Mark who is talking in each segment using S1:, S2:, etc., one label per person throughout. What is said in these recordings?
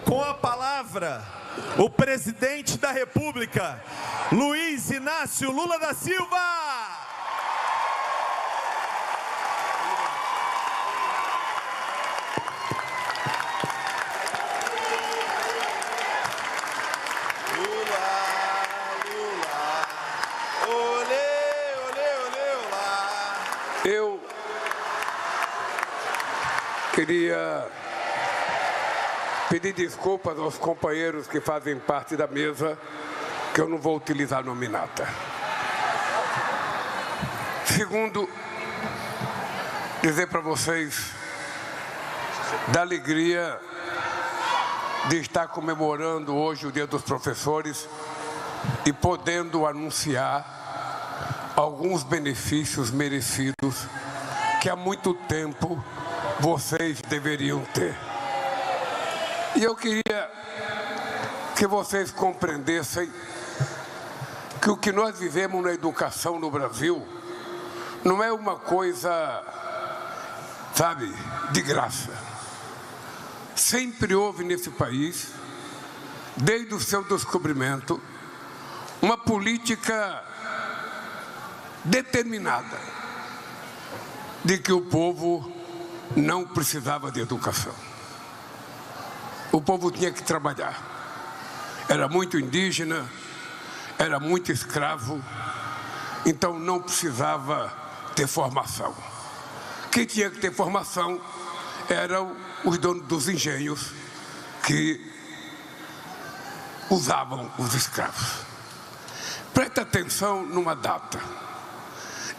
S1: Com a palavra, o presidente da República, Luiz Inácio Lula da Silva.
S2: Eu queria pedir desculpas aos companheiros que fazem parte da mesa, que eu não vou utilizar nominata. Segundo, dizer para vocês da alegria de estar comemorando hoje o Dia dos Professores e podendo anunciar alguns benefícios merecidos que há muito tempo vocês deveriam ter. E eu queria que vocês compreendessem que o que nós vivemos na educação no Brasil não é uma coisa, sabe, de graça. Sempre houve nesse país, desde o seu descobrimento, uma política determinada de que o povo não precisava de educação. O povo tinha que trabalhar. Era muito indígena, era muito escravo, então não precisava ter formação. Quem tinha que ter formação eram os donos dos engenhos que usavam os escravos. Presta atenção numa data.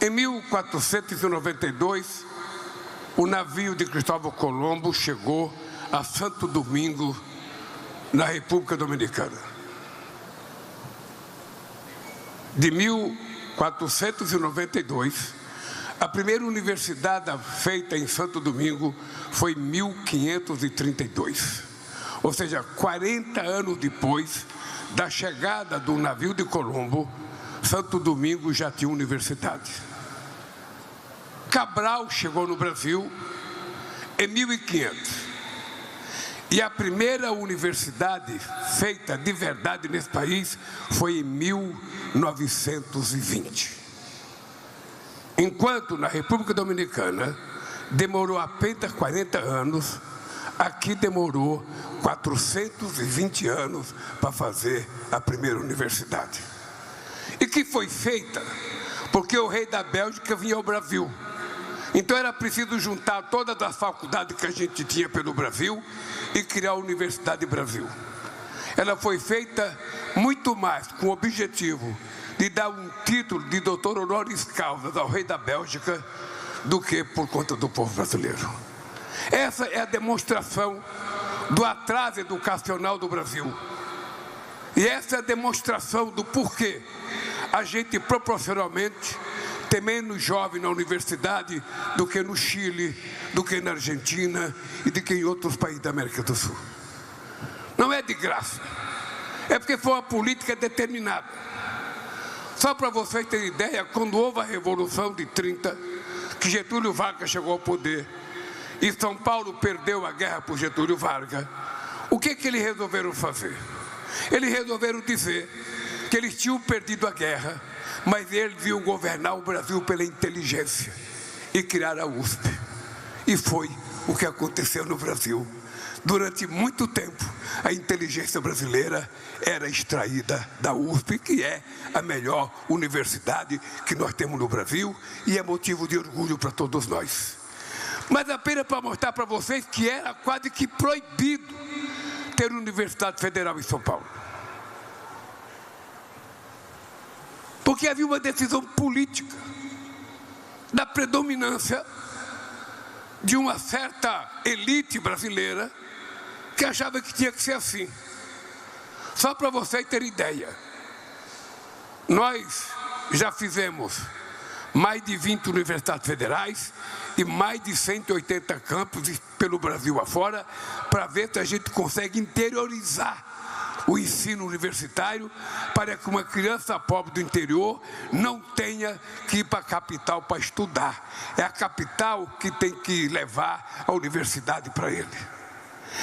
S2: Em 1492, o navio de Cristóvão Colombo chegou a Santo Domingo, na República Dominicana. De 1492, a primeira universidade feita em Santo Domingo foi em 1532. Ou seja, 40 anos depois da chegada do navio de Colombo, Santo Domingo já tinha universidade. Cabral chegou no Brasil em 1500. E a primeira universidade feita de verdade nesse país foi em 1920. Enquanto na República Dominicana demorou apenas 40 anos, aqui demorou 420 anos para fazer a primeira universidade. E que foi feita porque o rei da Bélgica vinha ao Brasil. Então era preciso juntar todas as faculdades que a gente tinha pelo Brasil e criar a Universidade Brasil. Ela foi feita muito mais com o objetivo de dar um título de doutor honoris causa ao rei da Bélgica do que por conta do povo brasileiro. Essa é a demonstração do atraso educacional do Brasil. E essa é a demonstração do porquê a gente proporcionalmente tem menos jovens na universidade do que no Chile, do que na Argentina e do que em outros países da América do Sul. Não é de graça, é porque foi uma política determinada. Só para vocês terem ideia, quando houve a Revolução de 30, que Getúlio Vargas chegou ao poder, e São Paulo perdeu a guerra por Getúlio Vargas, o que eles resolveram fazer? Eles resolveram dizer que eles tinham perdido a guerra, mas eles iam governar o Brasil pela inteligência e criar a USP. E foi o que aconteceu no Brasil. Durante muito tempo, a inteligência brasileira era extraída da USP, que é a melhor universidade que nós temos no Brasil e é motivo de orgulho para todos nós. Mas apenas para mostrar para vocês que era quase que proibido ter universidade federal em São Paulo. Porque havia uma decisão política da predominância de uma certa elite brasileira que achava que tinha que ser assim. Só para vocês terem ideia, nós já fizemos mais de 20 universidades federais e mais de 180 campos pelo Brasil afora, para ver se a gente consegue interiorizar o ensino universitário para que uma criança pobre do interior não tenha que ir para a capital para estudar. É a capital que tem que levar a universidade para ele.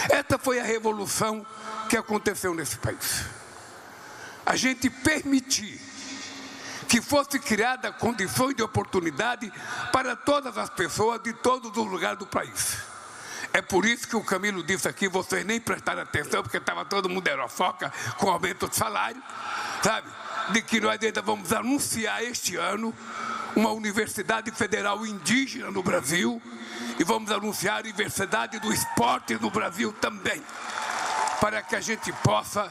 S2: Essa foi a revolução que aconteceu nesse país. A gente permitir que fosse criada condições de oportunidade para todas as pessoas de todos os lugares do país. É por isso que o Camilo disse aqui, vocês nem prestaram atenção, porque estava todo mundo aerofoca com aumento de salário, sabe? De que nós ainda vamos anunciar este ano uma universidade federal indígena no Brasil e vamos anunciar a Universidade do Esporte no Brasil também, para que a gente possa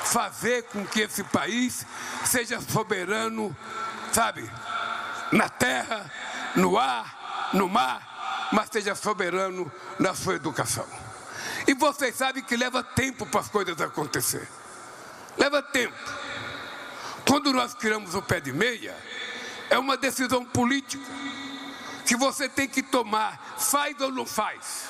S2: fazer com que esse país seja soberano, sabe, na terra, no ar, no mar, mas seja soberano na sua educação. E vocês sabem que leva tempo para as coisas acontecer. Leva tempo. Quando nós criamos o pé de meia, é uma decisão política que você tem que tomar, faz ou não faz.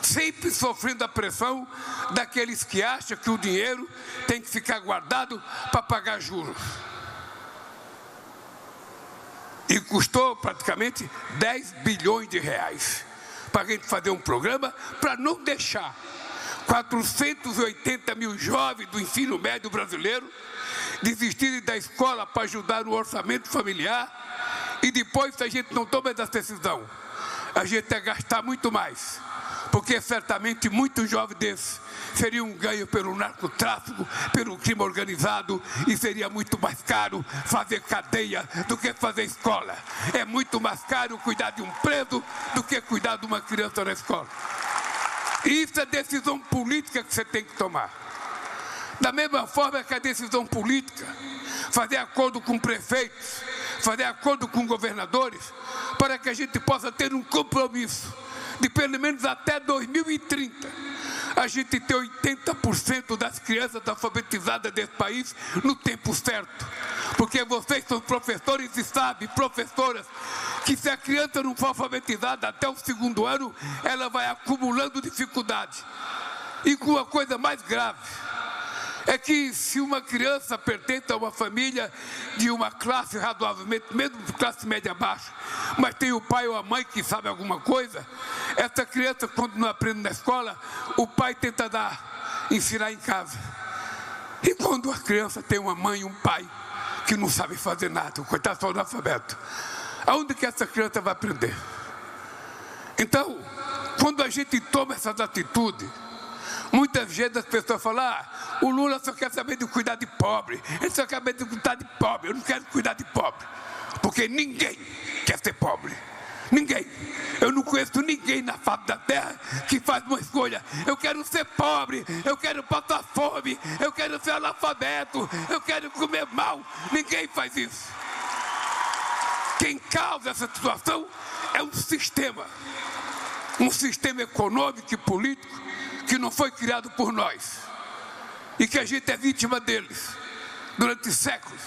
S2: Sempre sofrendo a pressão daqueles que acham que o dinheiro tem que ficar guardado para pagar juros. E custou praticamente 10 bilhões de reais para a gente fazer um programa para não deixar 480 mil jovens do ensino médio brasileiro desistirem da escola para ajudar no orçamento familiar, e depois, se a gente não toma essa decisão, a gente vai gastar muito mais, porque certamente muitos jovens desses seriam ganhos pelo narcotráfico, pelo crime organizado, e seria muito mais caro fazer cadeia do que fazer escola. É muito mais caro cuidar de um preso do que cuidar de uma criança na escola. E isso é decisão política que você tem que tomar. Da mesma forma que a decisão política, fazer acordo com prefeitos, fazer acordo com governadores, para que a gente possa ter um compromisso de pelo menos até 2030, a gente ter 80% das crianças alfabetizadas desse país no tempo certo. Porque vocês são professores e sabem, professoras, que se a criança não for alfabetizada até o segundo ano, ela vai acumulando dificuldade. E com a coisa mais grave, é que se uma criança pertence a uma família de uma classe razoavelmente, mesmo classe média baixa, mas tem o pai ou a mãe que sabe alguma coisa, essa criança, quando não aprende na escola, o pai tenta ensinar em casa. E quando a criança tem uma mãe e um pai que não sabe fazer nada, o coitado só analfabeto, aonde que essa criança vai aprender? Então, quando a gente toma essas atitudes, muitas vezes as pessoas falam, o Lula só quer saber de cuidar de pobre, ele só quer saber de cuidar de pobre, eu não quero cuidar de pobre, porque ninguém quer ser pobre, ninguém. Eu não conheço ninguém na face da terra que faz uma escolha, eu quero ser pobre, eu quero passar fome, eu quero ser analfabeto, eu quero comer mal, ninguém faz isso. Quem causa essa situação é um sistema econômico e político que não foi criado por nós e que a gente é vítima deles durante séculos,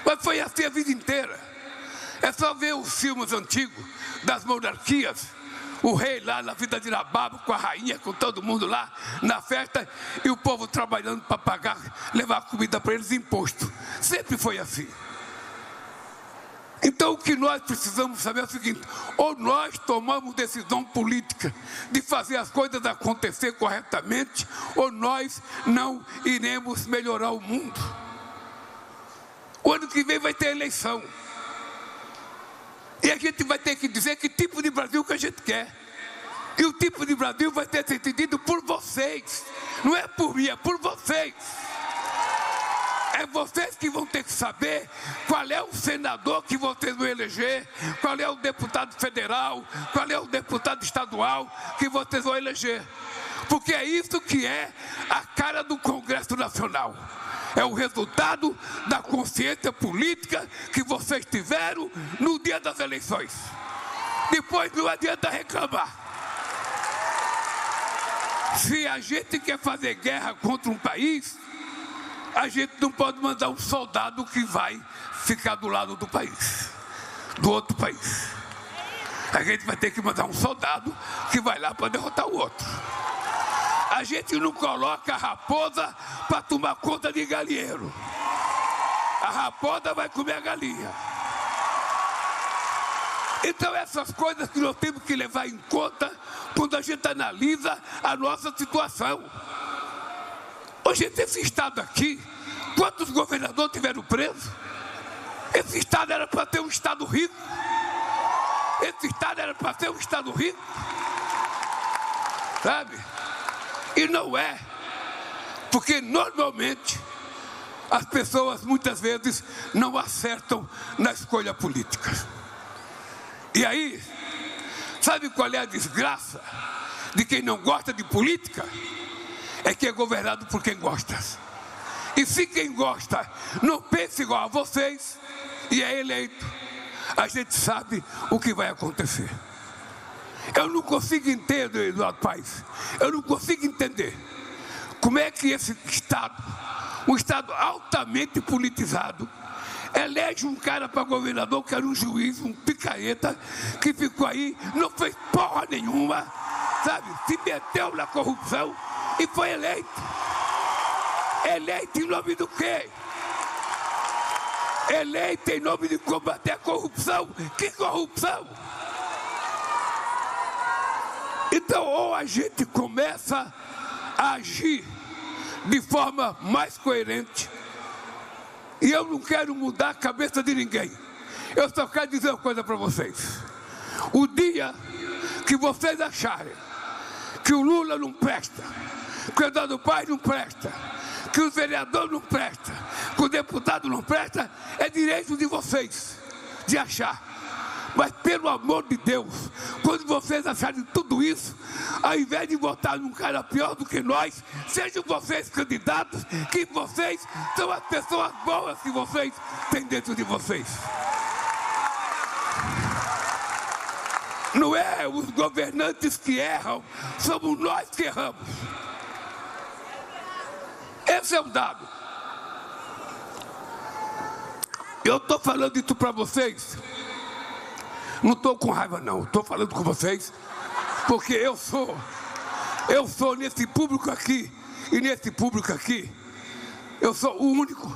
S2: mas foi assim a vida inteira. É só ver os filmes antigos das monarquias, o rei lá na vida de Nababo com a rainha, com todo mundo lá na festa, e o povo trabalhando para pagar, levar comida para eles, imposto. Sempre foi assim. Então o que nós precisamos saber é o seguinte: ou nós tomamos decisão política de fazer as coisas acontecer corretamente, ou nós não iremos melhorar o mundo. O ano que vem vai ter eleição, e a gente vai ter que dizer que tipo de Brasil que a gente quer. E o tipo de Brasil vai ser decidido por vocês, não é por mim, é por vocês. É vocês que vão ter que saber qual é o senador que vocês vão eleger, qual é o deputado federal, qual é o deputado estadual que vocês vão eleger. Porque é isso que é a cara do Congresso Nacional. É o resultado da consciência política que vocês tiveram no dia das eleições. Depois não adianta reclamar. Se a gente quer fazer guerra contra um país, a gente não pode mandar um soldado que vai ficar do lado do país, do outro país. A gente vai ter que mandar um soldado que vai lá para derrotar o outro. A gente não coloca a raposa para tomar conta de galinheiro. A raposa vai comer a galinha. Então essas coisas que nós temos que levar em conta quando a gente analisa a nossa situação. Hoje, esse estado aqui, quantos governadores tiveram presos? Esse estado era para ser um estado rico. Esse estado era para ser um estado rico. Sabe? E não é. Porque normalmente as pessoas muitas vezes não acertam na escolha política. E aí, sabe qual é a desgraça de quem não gosta de política? É que é governado por quem gosta. E se quem gosta não pensa igual a vocês e é eleito, a gente sabe o que vai acontecer. Eu não consigo entender, Eduardo Paes, eu não consigo entender como é que esse estado, um estado altamente politizado, elege um cara para governador que era um juiz, um picareta, que ficou aí, não fez porra nenhuma, sabe? Se meteu na corrupção e foi eleito. Eleito em nome do quê? Eleito em nome de combater a corrupção. Que corrupção? Então, ou a gente começa a agir de forma mais coerente, e eu não quero mudar a cabeça de ninguém. Eu só quero dizer uma coisa para vocês. O dia que vocês acharem que o Lula não presta, que o Eduardo Paes não presta, que o vereador não presta, que o deputado não presta, é direito de vocês de achar. Mas pelo amor de Deus, quando vocês acharem tudo isso, ao invés de votar num cara pior do que nós, sejam vocês candidatos, que vocês são as pessoas boas que vocês têm dentro de vocês. Não é os governantes que erram, somos nós que erramos. Esse é um dado. Eu estou falando isso para vocês. Não estou com raiva não, estou falando com vocês, porque eu sou nesse público aqui, e nesse público aqui, eu sou o único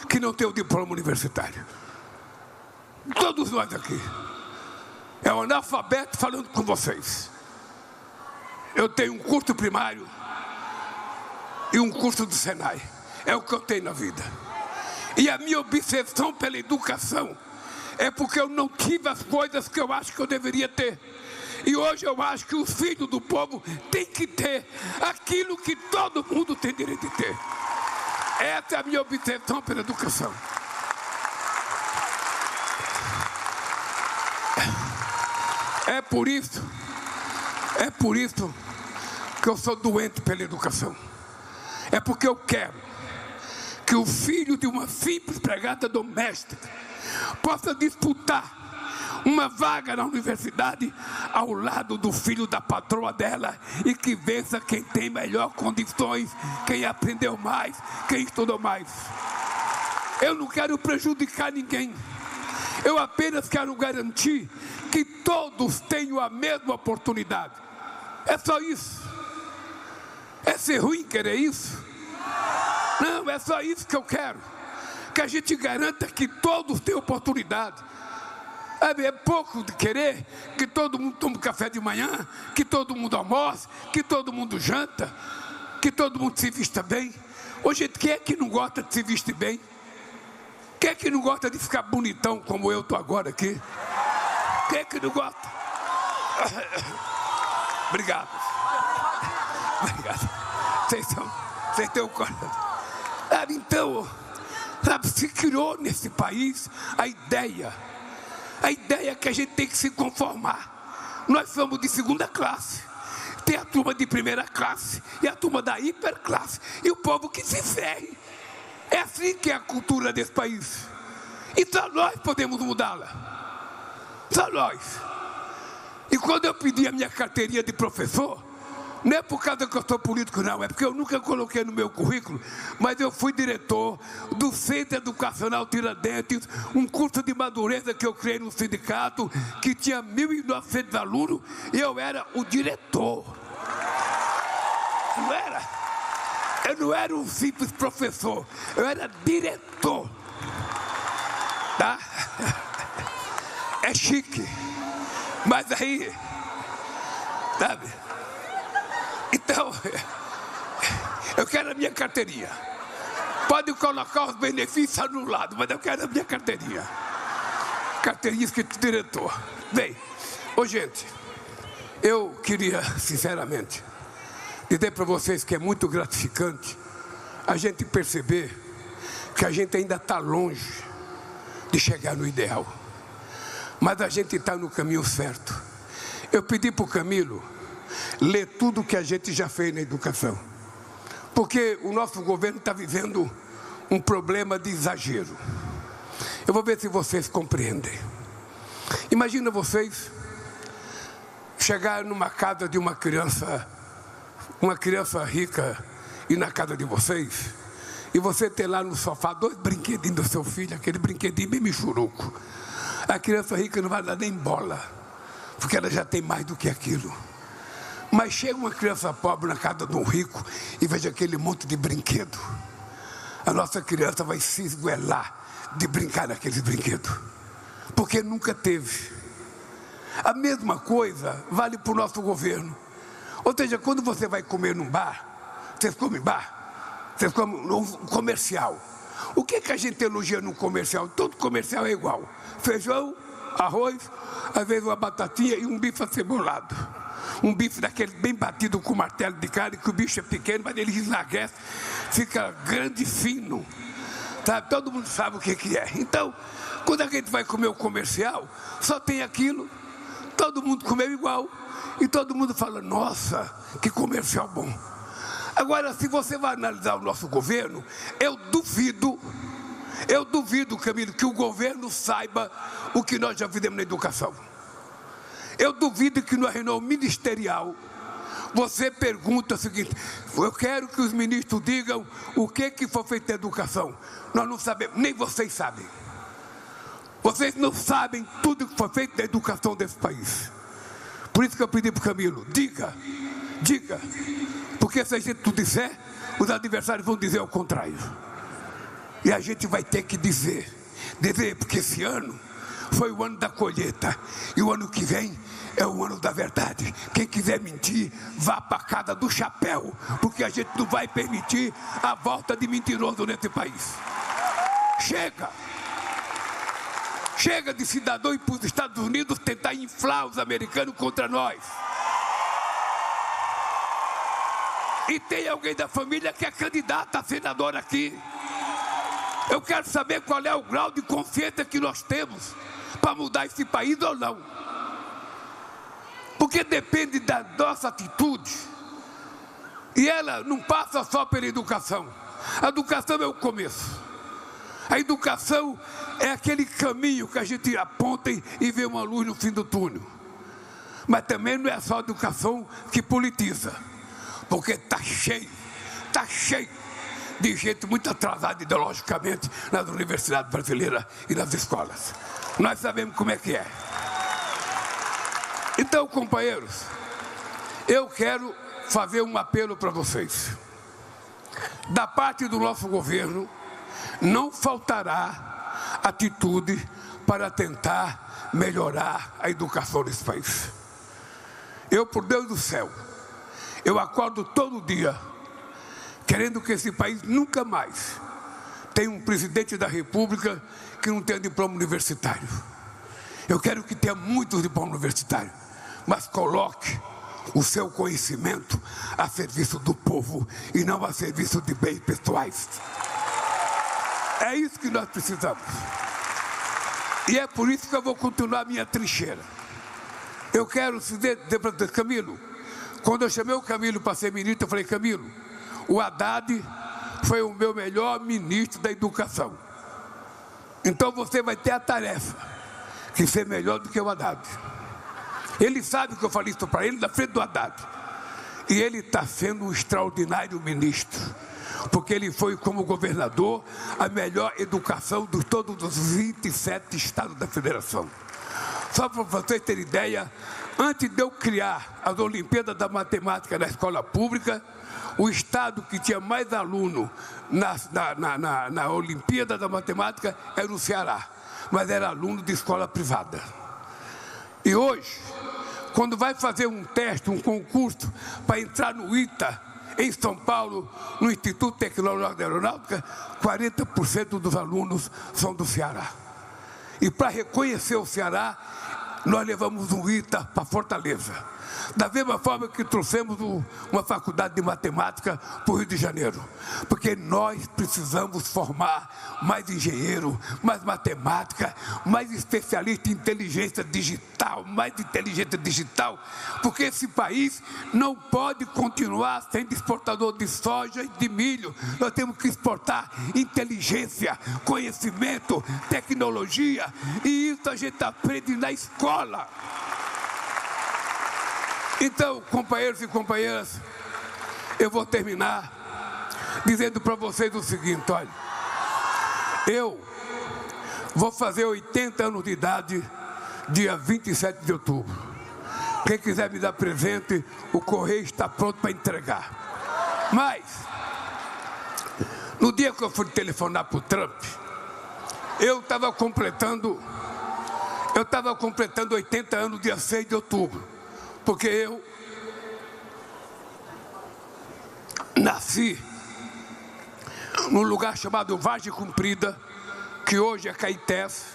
S2: que não tem o diploma universitário. Todos nós aqui. É um analfabeto falando com vocês. Eu tenho um curso primário e um curso do Senai. É o que eu tenho na vida. E a minha obsessão pela educação é porque eu não tive as coisas que eu acho que eu deveria ter. E hoje eu acho que os filhos do povo têm que ter aquilo que todo mundo tem direito de ter. Essa é a minha obsessão pela educação. É por isso que eu sou doente pela educação. É porque eu quero que o filho de uma simples empregada doméstica possa disputar uma vaga na universidade ao lado do filho da patroa dela e que vença quem tem melhor condições, quem aprendeu mais, quem estudou mais. Eu não quero prejudicar ninguém. Eu apenas quero garantir que todos tenham a mesma oportunidade. É só isso. É ser ruim querer isso? Não, é só isso que eu quero. Que a gente garanta que todos tenham oportunidade. É pouco de querer que todo mundo tome café de manhã, que todo mundo almoce, que todo mundo janta, que todo mundo se vista bem. Hoje, quem é que não gosta de se vestir bem? Quem é que não gosta de ficar bonitão como eu estou agora aqui? Quem é que não gosta? Obrigado. Obrigado. Vocês têm o coração. Então, sabe, se criou nesse país a ideia que a gente tem que se conformar. Nós somos de segunda classe. Tem a turma de primeira classe e a turma da hiperclasse. E o povo que se ferre. É assim que é a cultura desse país. E só nós podemos mudá-la. Só nós. E quando eu pedi a minha carteirinha de professor, não é por causa que eu sou político, não. É porque eu nunca coloquei no meu currículo. Mas eu fui diretor do Centro Educacional Tiradentes, um curso de madureza que eu criei no sindicato, que tinha 1.900 alunos, e eu era o diretor. Eu não era um simples professor, eu era diretor. Tá? É chique. Mas aí, Sabe? Então, eu quero a minha carteirinha. Pode colocar os benefícios anulados, mas eu quero a minha carteirinha. Carteirinha escrito diretor. Bem, gente, eu queria, sinceramente, dizer para vocês que é muito gratificante a gente perceber que a gente ainda está longe de chegar no ideal. Mas a gente está no caminho certo. Eu pedi para o Camilo ler tudo que a gente já fez na educação. Porque o nosso governo está vivendo um problema de exagero. Eu vou ver se vocês compreendem. Imagina vocês chegar numa casa de uma criança rica, e na casa de vocês, e você ter lá no sofá 2 brinquedinhos do seu filho, aquele brinquedinho bem michuruco. A criança rica não vai dar nem bola, porque ela já tem mais do que aquilo. Mas chega uma criança pobre na casa de um rico e veja aquele monte de brinquedo. A nossa criança vai se esguelar de brincar naqueles brinquedos, porque nunca teve. A mesma coisa vale para o nosso governo. Ou seja, quando você vai comer num bar, vocês comem bar, vocês comem num comercial. O que a gente elogia no comercial? Todo comercial é igual: feijão, arroz, às vezes uma batatinha e um bife acebolado. Um bife daquele bem batido com martelo de carne, que o bicho é pequeno, mas ele esnaguece, fica grande e fino. Sabe? Todo mundo sabe o que é. Então, quando a gente vai comer o comercial, só tem aquilo, todo mundo comeu igual, e todo mundo fala: nossa, que comercial bom. Agora, se você vai analisar o nosso governo, eu duvido, Camilo, que o governo saiba o que nós já fizemos na educação. Eu duvido que na reunião ministerial você pergunta o seguinte: eu quero que os ministros digam o que foi feito na educação. Nós não sabemos, nem vocês sabem. Vocês não sabem tudo que foi feito na educação desse país. Por isso que eu pedi para o Camilo: diga, porque se a gente não disser, os adversários vão dizer o contrário. E a gente vai ter que dizer, porque esse ano foi o ano da colheita, e o ano que vem é o ano da verdade. Quem quiser mentir, vá para a casa do chapéu, porque a gente não vai permitir a volta de mentiroso nesse país. Chega de cidadão ir para os Estados Unidos tentar inflar os americanos contra nós. E tem alguém da família que é candidata a senador aqui. Eu quero saber qual é o grau de consciência que nós temos para mudar esse país ou não. Porque depende da nossa atitude. E ela não passa só pela educação. A educação é o começo. A educação é aquele caminho que a gente aponta e vê uma luz no fim do túnel. Mas também não é só a educação que politiza. Porque está cheio de gente muito atrasada ideologicamente nas universidades brasileiras e nas escolas. Nós sabemos como é que é. Então, companheiros, eu quero fazer um apelo para vocês. Da parte do nosso governo, não faltará atitude para tentar melhorar a educação desse país. Eu, por Deus do céu, eu acordo todo dia querendo que esse país nunca mais tenha um presidente da República que não tenha diploma universitário. Eu quero que tenha muitos diplomas universitários, mas coloque o seu conhecimento a serviço do povo e não a serviço de bens pessoais. É isso que nós precisamos. E é por isso que eu vou continuar a minha trincheira. Eu quero dizer para Camilo, quando eu chamei o Camilo para ser ministro, eu falei: Camilo, o Haddad foi o meu melhor ministro da educação. Então você vai ter a tarefa de ser melhor do que o Haddad. Ele sabe que eu falei isso para ele na frente do Haddad. E ele está sendo um extraordinário ministro, porque ele foi, como governador, a melhor educação de todos os 27 estados da federação. Só para vocês terem ideia, antes de eu criar as Olimpíadas da Matemática na escola pública, o estado que tinha mais aluno na Olimpíada da Matemática era o Ceará, mas era aluno de escola privada. E hoje, quando vai fazer um teste, um concurso para entrar no ITA, em São Paulo, no Instituto Tecnológico de Aeronáutica, 40% dos alunos são do Ceará. E para reconhecer o Ceará, nós levamos um ITA para Fortaleza. Da mesma forma que trouxemos uma faculdade de matemática para o Rio de Janeiro. Porque nós precisamos formar mais engenheiro, mais matemática, mais especialista em inteligência digital, porque esse país não pode continuar sendo exportador de soja e de milho. Nós temos que exportar inteligência, conhecimento, tecnologia, e isso a gente aprende na escola. Então, companheiros e companheiras, eu vou terminar dizendo para vocês o seguinte: olha, eu vou fazer 80 anos de idade dia 27 de outubro. Quem quiser me dar presente, o correio está pronto para entregar. Mas, no dia que eu fui telefonar para o Trump, eu estava completando 80 anos dia 6 de outubro. Porque eu nasci num lugar chamado Vargem Comprida, que hoje é Caetés.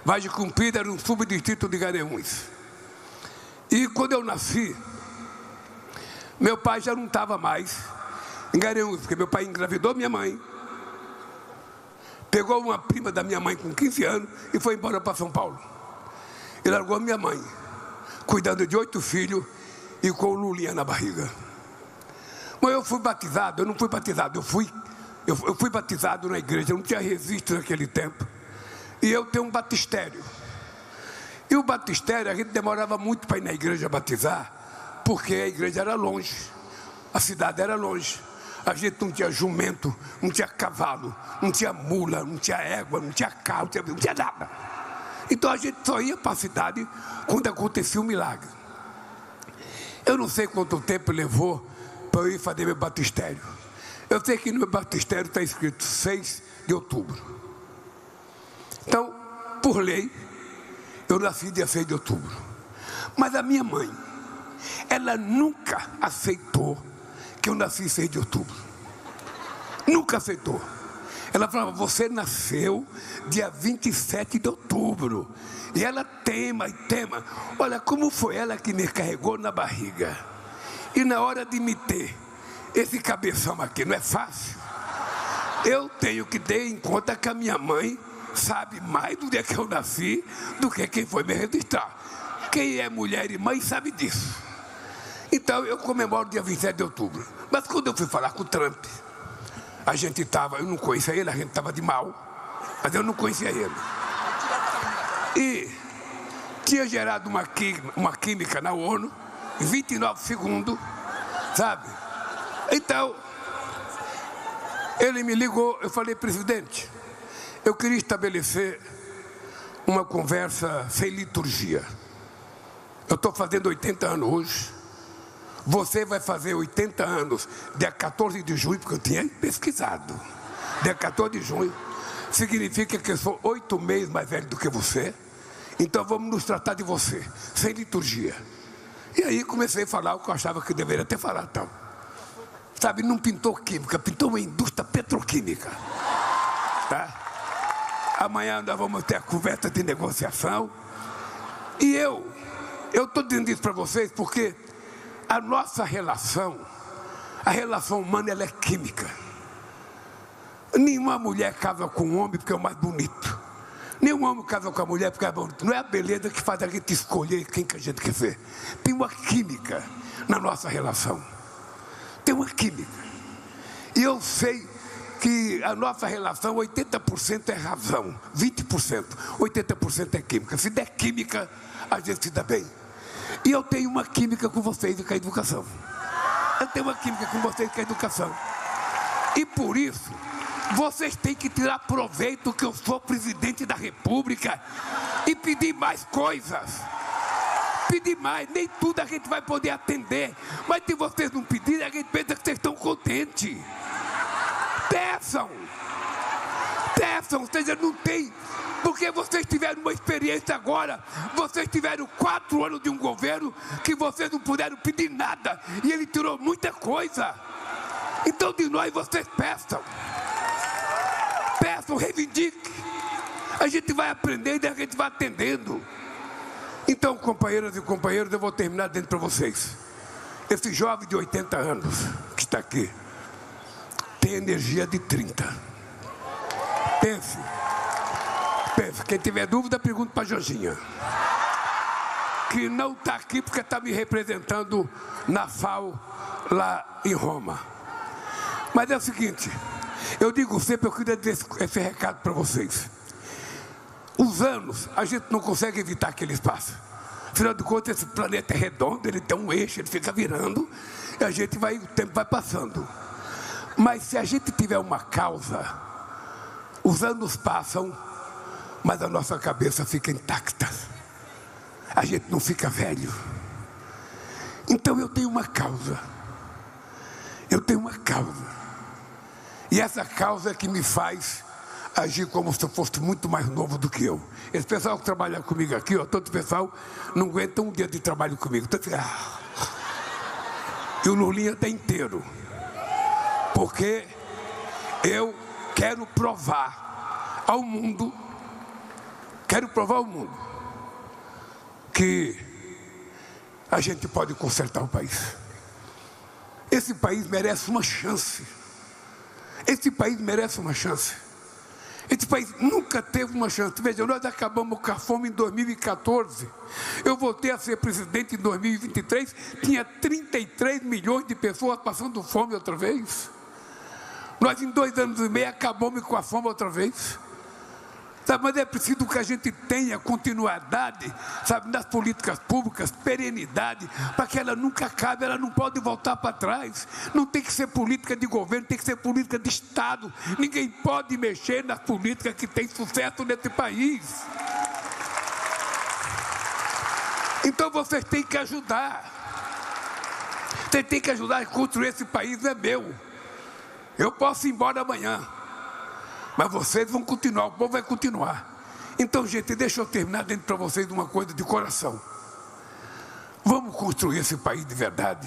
S2: Vargem Comprida era um subdistrito de Garanhuns. E quando eu nasci, meu pai já não estava mais em Garanhuns, porque meu pai engravidou minha mãe, pegou uma prima da minha mãe com 15 anos e foi embora para São Paulo. E largou minha mãe, cuidando de 8 filhos e com o Lulinha na barriga. Mas eu fui batizado, eu não fui batizado, eu fui batizado na igreja, eu não tinha registro naquele tempo. E eu tenho um batistério. E o batistério, a gente demorava muito para ir na igreja batizar, porque a igreja era longe, a cidade era longe. A gente não tinha jumento, não tinha cavalo, não tinha mula, não tinha égua, não tinha carro, não tinha nada. Então a gente só ia para a cidade quando acontecia um milagre. Eu não sei quanto tempo levou para eu ir fazer meu batistério. Eu sei que no meu batistério está escrito 6 de outubro. Então, por lei, eu nasci dia 6 de outubro. Mas a minha mãe, ela nunca aceitou que eu nasci 6 de outubro. Nunca aceitou. Ela falava: você nasceu dia 27 de outubro. E ela tema e tema. Olha, como foi ela que me carregou na barriga. E na hora de me ter esse cabeção aqui, não é fácil. Eu tenho que ter em conta que a minha mãe sabe mais do dia que eu nasci do que quem foi me registrar. Quem é mulher e mãe sabe disso. Então eu comemoro dia 27 de outubro. Mas quando eu fui falar com o Trump, eu não conhecia ele, a gente estava de mal, mas eu não conhecia ele. E tinha gerado uma química na ONU, em 29 segundos, sabe? Então, ele me ligou, eu falei: presidente, eu queria estabelecer uma conversa sem liturgia. Eu estou fazendo 80 anos hoje. Você vai fazer 80 anos, dia 14 de junho, porque eu tinha pesquisado. Dia 14 de junho, significa que eu sou 8 meses mais velho do que você. Então vamos nos tratar de você, sem liturgia. E aí comecei a falar o que eu achava que deveria ter falado. Então, sabe, não pintou química, pintou uma indústria petroquímica. Tá? Amanhã nós vamos ter a conversa de negociação. E eu estou dizendo isso para vocês porque a nossa relação, a relação humana, ela é química. Nenhuma mulher casa com um homem porque é o mais bonito. Nenhum homem casa com a mulher porque é bonito. Não é a beleza que faz a gente escolher quem que a gente quer ser. Tem uma química na nossa relação. Tem uma química. E eu sei que a nossa relação, 80% é razão, 20%, 80% é química. Se der química, a gente se dá bem. E eu tenho uma química com vocês e com a educação. Eu tenho uma química com vocês e com a educação. E por isso, vocês têm que tirar proveito que eu sou presidente da República e pedir mais coisas. Pedir mais, nem tudo a gente vai poder atender. Mas se vocês não pedirem, a gente pensa que vocês estão contentes. Peçam. Peçam, ou seja, não tem Porque vocês tiveram uma experiência agora, vocês tiveram 4 anos de um governo que vocês não puderam pedir nada, e ele tirou muita coisa. Então de nós vocês peçam, reivindiquem. A gente vai aprendendo e a gente vai atendendo. Então, companheiras e companheiros, eu vou terminar dizendo para vocês. Esse jovem de 80 anos que está aqui tem energia de 30. Pense. Quem tiver dúvida, pergunta para a Jorginha, que não está aqui porque está me representando na FAO lá em Roma. Mas é o seguinte, eu digo sempre, eu queria dizer esse recado para vocês. Os anos, a gente não consegue evitar que eles passem. Afinal de contas, esse planeta é redondo, ele tem um eixo, ele fica virando, e o tempo vai passando. Mas se a gente tiver uma causa, os anos passam, mas a nossa cabeça fica intacta. A gente não fica velho. Então eu tenho uma causa. E essa causa é que me faz agir como se eu fosse muito mais novo do que eu. Esse pessoal que trabalha comigo aqui, todo o pessoal não aguenta um dia de trabalho comigo. E o Lulinha está inteiro. Porque eu quero provar ao mundo, que a gente pode consertar o país. Esse país merece uma chance. Esse país nunca teve uma chance. Veja, nós acabamos com a fome em 2014. Eu voltei a ser presidente em 2023. Tinha 33 milhões de pessoas passando fome outra vez. Nós em 2 anos e meio acabamos com a fome outra vez. Sabe, mas é preciso que a gente tenha continuidade, sabe, nas políticas públicas, perenidade, para que ela nunca acabe, ela não pode voltar para trás. Não tem que ser política de governo, tem que ser política de Estado. Ninguém pode mexer nas políticas que tem sucesso nesse país. Então vocês têm que ajudar. Vocês têm que ajudar a construir esse país, é meu. Eu posso ir embora amanhã, mas vocês vão continuar, o povo vai continuar. Então, gente, deixa eu terminar dentro para vocês uma coisa de coração. Vamos construir esse país de verdade.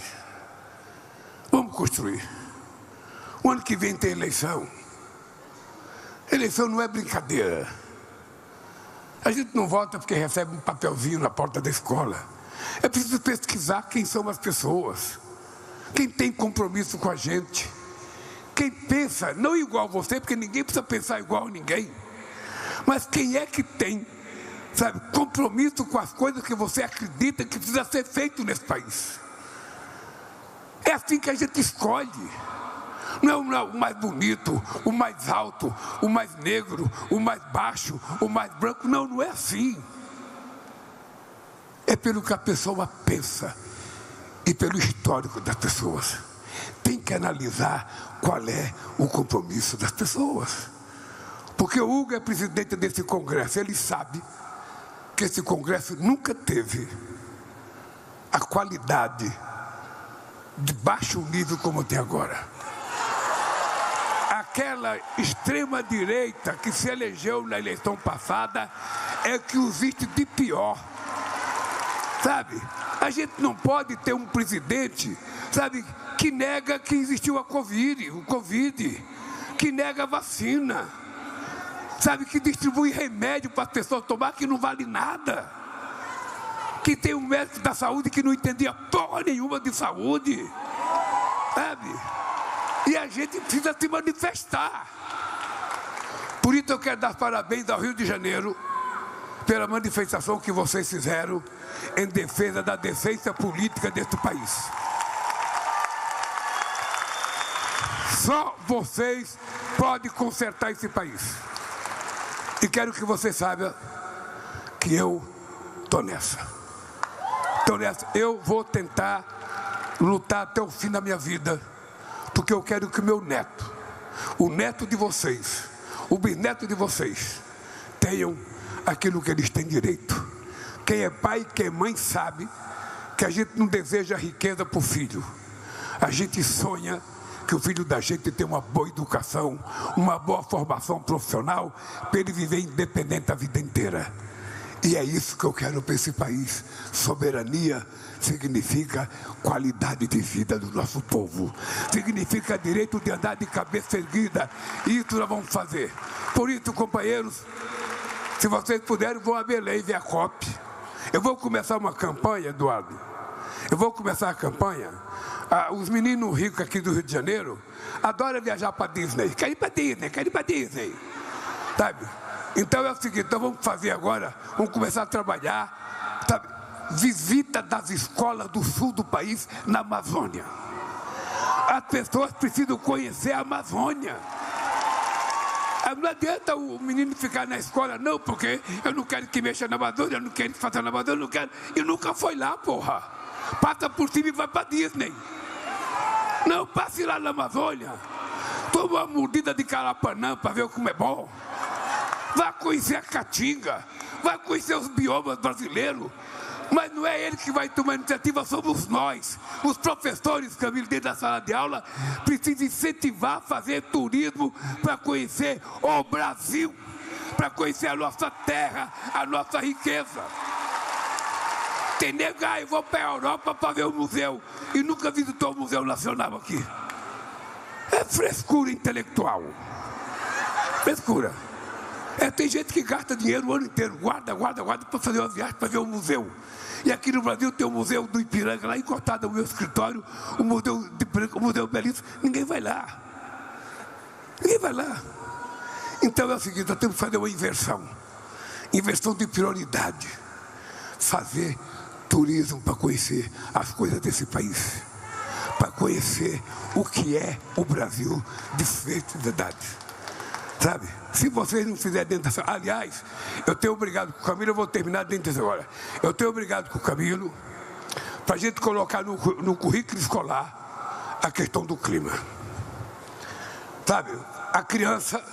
S2: Vamos construir. O ano que vem tem eleição. Eleição não é brincadeira. A gente não vota porque recebe um papelzinho na porta da escola. É preciso pesquisar quem são as pessoas, quem tem compromisso com a gente, quem pensa, não igual você, porque ninguém precisa pensar igual a ninguém, mas quem é que tem, sabe, compromisso com as coisas que você acredita que precisa ser feito nesse país. É assim que a gente escolhe. Não é o mais bonito, o mais alto, o mais negro, o mais baixo, o mais branco. Não é assim. É pelo que a pessoa pensa e pelo histórico das pessoas. Tem que analisar qual é o compromisso das pessoas. Porque o Hugo é presidente desse congresso, ele sabe que esse congresso nunca teve a qualidade de baixo nível como tem agora. Aquela extrema direita que se elegeu na eleição passada é que existe de pior. Sabe, a gente não pode ter um presidente, sabe, que nega que existiu o Covid, que nega a vacina, sabe, que distribui remédio para as pessoas tomar que não vale nada, que tem um médico da saúde que não entendia porra nenhuma de saúde, sabe, e a gente precisa se manifestar. Por isso eu quero dar parabéns ao Rio de Janeiro pela manifestação que vocês fizeram em defesa da decência política deste país. Só vocês podem consertar esse país. E quero que você saiba que eu estou nessa. Eu vou tentar lutar até o fim da minha vida, porque eu quero que o meu neto, o neto de vocês, o bisneto de vocês, tenham aquilo que eles têm direito. Quem é pai, quem é mãe sabe que a gente não deseja riqueza para o filho. A gente sonha que o filho da gente tenha uma boa educação, uma boa formação profissional, para ele viver independente a vida inteira. E é isso que eu quero para esse país. Soberania significa qualidade de vida do nosso povo. Significa direito de andar de cabeça erguida. E isso nós vamos fazer. Por isso, companheiros, se vocês puderem, vão a Belém ver a COP. Eu vou começar uma campanha, Eduardo. Eu vou começar a campanha. Os meninos ricos aqui do Rio de Janeiro adoram viajar para Disney. Querem ir para Disney, querem ir para Disney. Sabe? Então é o seguinte, então vamos fazer agora, vamos começar a trabalhar, sabe? Visita das escolas do sul do país na Amazônia. As pessoas precisam conhecer a Amazônia. Não adianta o menino ficar na escola, não, porque eu não quero que mexa na Amazônia, eu não quero que faça na Amazônia, eu não quero. E nunca foi lá, porra. Passa por cima e vai para Disney. Não, passe lá na Amazônia. Toma uma mordida de carapanã para ver como é bom. Vai conhecer a Caatinga, vai conhecer os biomas brasileiros, mas não é ele que vai tomar iniciativa, somos nós. Os professores, Camilo, dentro da sala de aula, precisam incentivar a fazer turismo para conhecer o Brasil, para conhecer a nossa terra, a nossa riqueza. Tem negar, eu vou para a Europa para ver o museu e nunca visitou o Museu Nacional aqui. É frescura intelectual. Frescura. Tem gente que gasta dinheiro o ano inteiro, guarda para fazer uma viagem, para ver o museu. E aqui no Brasil tem o Museu do Ipiranga, lá encostado no meu escritório, o Museu de Branco, o Museu Belíssimo, ninguém vai lá. Ninguém vai lá. Então é o seguinte, nós temos que fazer uma inversão de prioridade. Fazer turismo para conhecer as coisas desse país, para conhecer o que é o Brasil de feito de verdade. Sabe? Se vocês não fizerem dentro dessa... Aliás, eu tenho obrigado com o Camilo, eu vou terminar dentro dessa hora. Eu tenho obrigado com o Camilo para a gente colocar no currículo escolar a questão do clima. Sabe? A criança...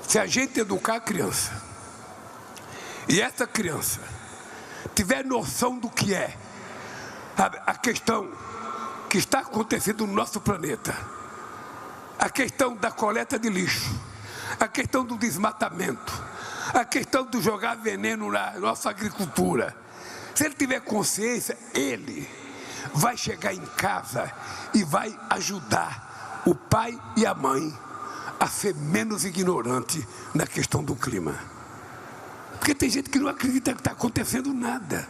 S2: Se a gente educar a criança, e essa criança tiver noção do que é, sabe, a questão que está acontecendo no nosso planeta, a questão da coleta de lixo, a questão do desmatamento, a questão de jogar veneno na nossa agricultura. Se ele tiver consciência, ele vai chegar em casa e vai ajudar o pai e a mãe a ser menos ignorante na questão do clima. Porque tem gente que não acredita que está acontecendo nada.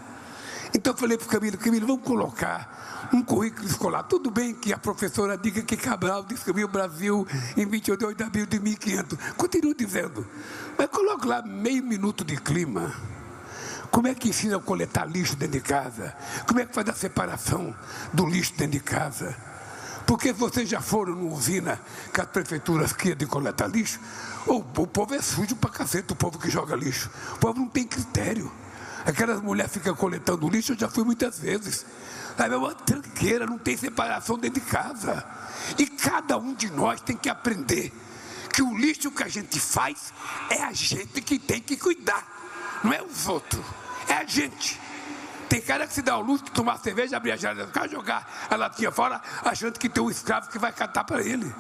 S2: Então eu falei para o Camilo, vamos colocar um currículo escolar. Tudo bem que a professora diga que Cabral descobriu o Brasil em 28 de abril de 1500. Continua dizendo. Mas coloca lá meio minuto de clima. Como é que ensina a coletar lixo dentro de casa? Como é que faz a separação do lixo dentro de casa? Porque vocês já foram numa usina que as prefeituras criam de coletar lixo? O povo é sujo pra cacete, o povo que joga lixo. O povo não tem critério. Aquelas mulheres ficam coletando lixo, eu já fui muitas vezes. É uma tranqueira, não tem separação dentro de casa. E cada um de nós tem que aprender que o lixo que a gente faz é a gente que tem que cuidar. Não é os outros, é a gente. Tem cara que se dá o luxo de tomar cerveja, abrir a geladeira do carro, jogar a latinha fora, achando que tem um escravo que vai catar para ele.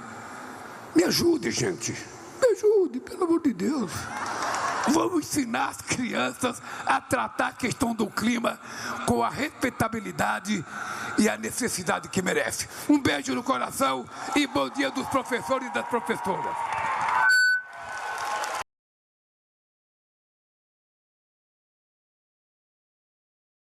S2: Me ajude, gente. Me ajude, pelo amor de Deus. Vamos ensinar as crianças a tratar a questão do clima com a respeitabilidade e a necessidade que merece. Um beijo no coração e bom dia dos professores e das professoras.